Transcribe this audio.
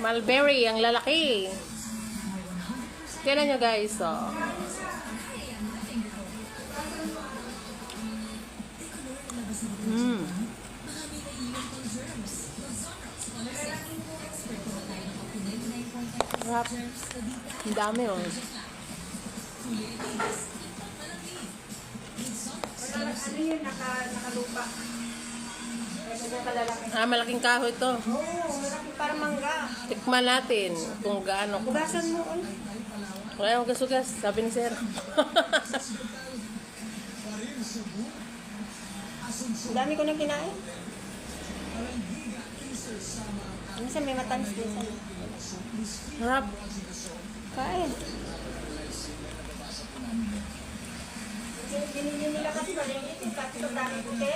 Mulberry, ang lalaki. Tignan nyo guys, oh. Sarap. Ang dami, oh. Ano yun, nakalupa. Malaking kahoy to. Oo, malaki parang mangga. Tikman natin kung gaano. Bugasan mo, Kaya hugas-hugas, sabi ni Sir. Ang dami ko na kinain. Minsan may matamis din sa'yo. Harap. Kain. Binili nila kasi malingit. Kasi ito dami puti.